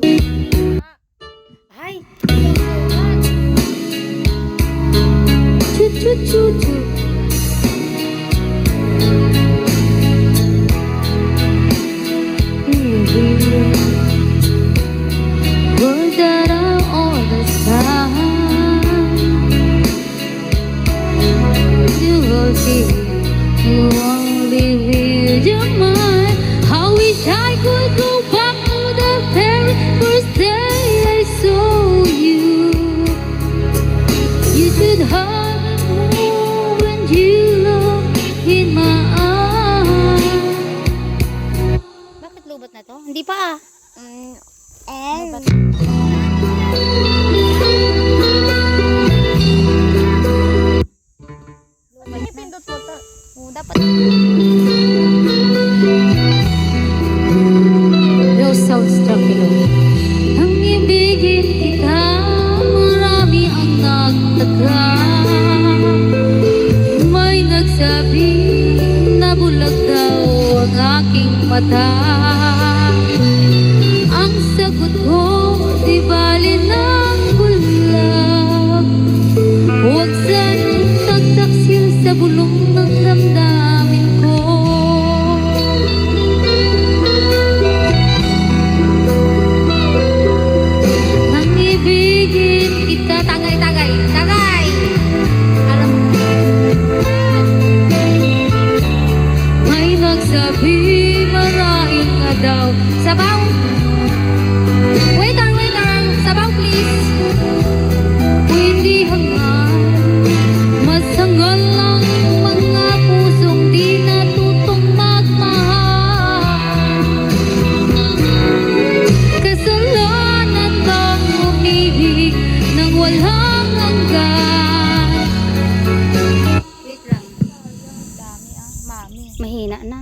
Ay! Chut chut chut chut. Words that are all the time. You will see, you won't leave your mind. How wish I could go back to the very first day I saw you. You should have known when you look in my eyes. Bakit lubot na to? Hindi pa ah. Pindot mo ta. Dapat. Rose sounds tranquilo. Ang ibigin kita, marami ang nagtaka. May nagsabi na bulag daw ang aking mata. Ang sagot ko, di bali ng bulag. Huwag sanang tagtaksil sa bulong ng damdamin ko. Nang ibigin kita, tagay, tagay, tagay! Alam mo, may nagsabi marahin nga daw. Sabaw! Waiter, waiter! Sabaw please! Hindi hangal, masangal lang mga pusong di natutong magmahal. Kasalanan bang umibig nang walang hanggan? Wait lang. Dami ah. Mami. Mahina na.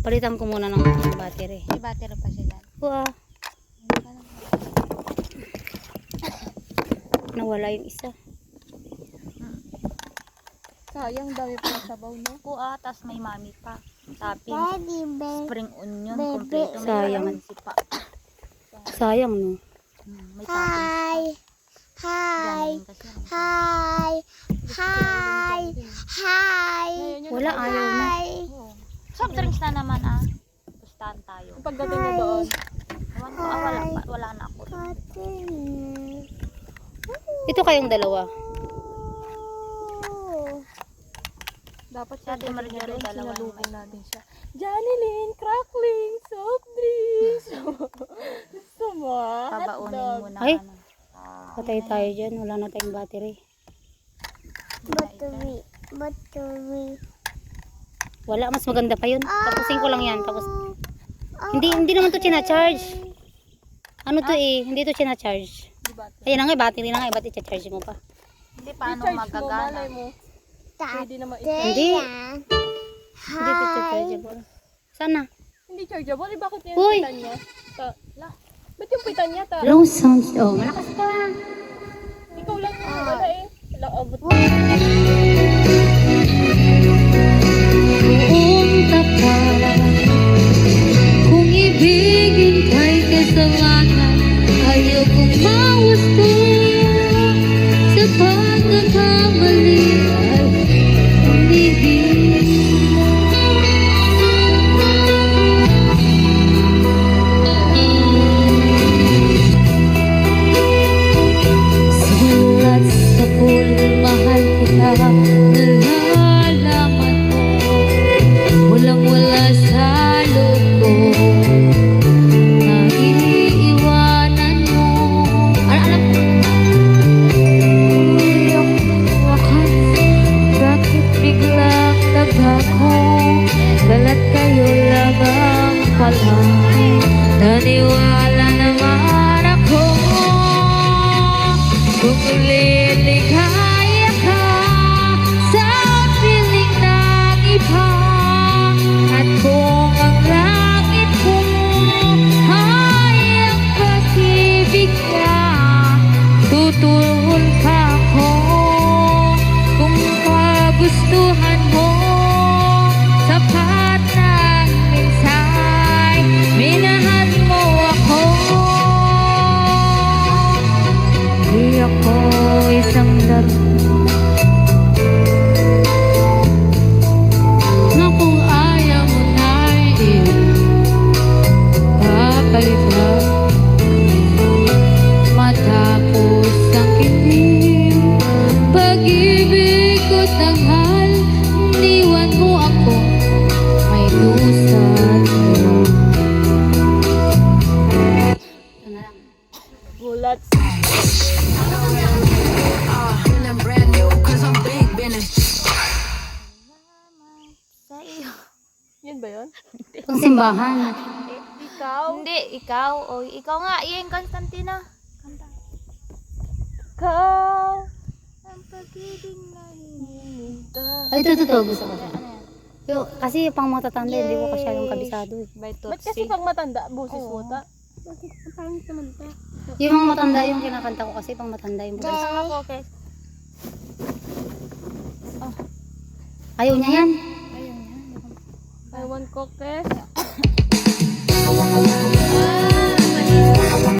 Palitan ko muna ng battery. May battery pa siya dyan. Wow. Nawala yung isa. Sayang dami pa sabaw no. Kuha, tas may mami pa. Topping, spring onion, Baby. kompleto. May Sayang. kalamansi pa. Sayang no. May topping pa. Ganun kasi. Wala, ayaw na. Oo. Soft drinks na naman ah. Pustahan tayo. Pagdating na doon. Ewan ko, wala na ako. Ito kayong dalawa. Dapat Sa atin, pagdating na Marjorie, doon, dalawa sinalubong naman. natin siya. Janilyn, crackling, soft drinks. Gusto mo? Pabaunin Hotdog. mo na. Ay. Ano. Patay tayo dyan. Wala na tayong battery. Battery. Wala. Mas maganda pa yun. Tapusin ko lang yan. Tapos, hindi naman to chinacharge. Ano to eh? Hindi to chinacharge. Diba? Ayan na nga, battery na nga. Ba't i-charge mo pa? Hindi paano I-charge mo, magagana. malay mo. Pwede naman i-charge. Hindi. Hindi to chargeable. Sana. Hindi chargeable. Eh, bakit yung Uy! pitan niya? Ba't yung pitan niya? Low sounds. Oh, malakas pa. Ikaw lang yung wala eh. Wala abot. Buong tapat. Kung ibigin kay kasalanan, ayaw kong mawasto. Sa pagkakamali ay umibig. Sulat sa pool, mahal kita. ko isang laro na kung ayaw mo na'y ipapalitan. Matapos ang kilim, pag-ibig ko tanghal, iniwan mo ako, may dusa at hirap. Ito na lang. Gulat. Feeling brand new, cause I'm big business. Sa iyo. Yun ba yun? Pang simbahan. Ikaw? Hindi, ikaw. O, ikaw nga. Iyan, Constantino. Kanta. Ikaw. Ang pag-ibig na hininta. Ay, ito. Gusto ko. Ano yan? Kasi pang matatanda, hindi ko kasyadong kabisado eh. By Ba't kasi Tutsi. pag matanda, busis Oo. mo ta? Bakit? Ang pangit naman ta. Yung mga matanda yung kinakanta ko kasi pang matanda yung Kanta nga po, okay. Ayaw niya yan. Ayun yan. I want coke.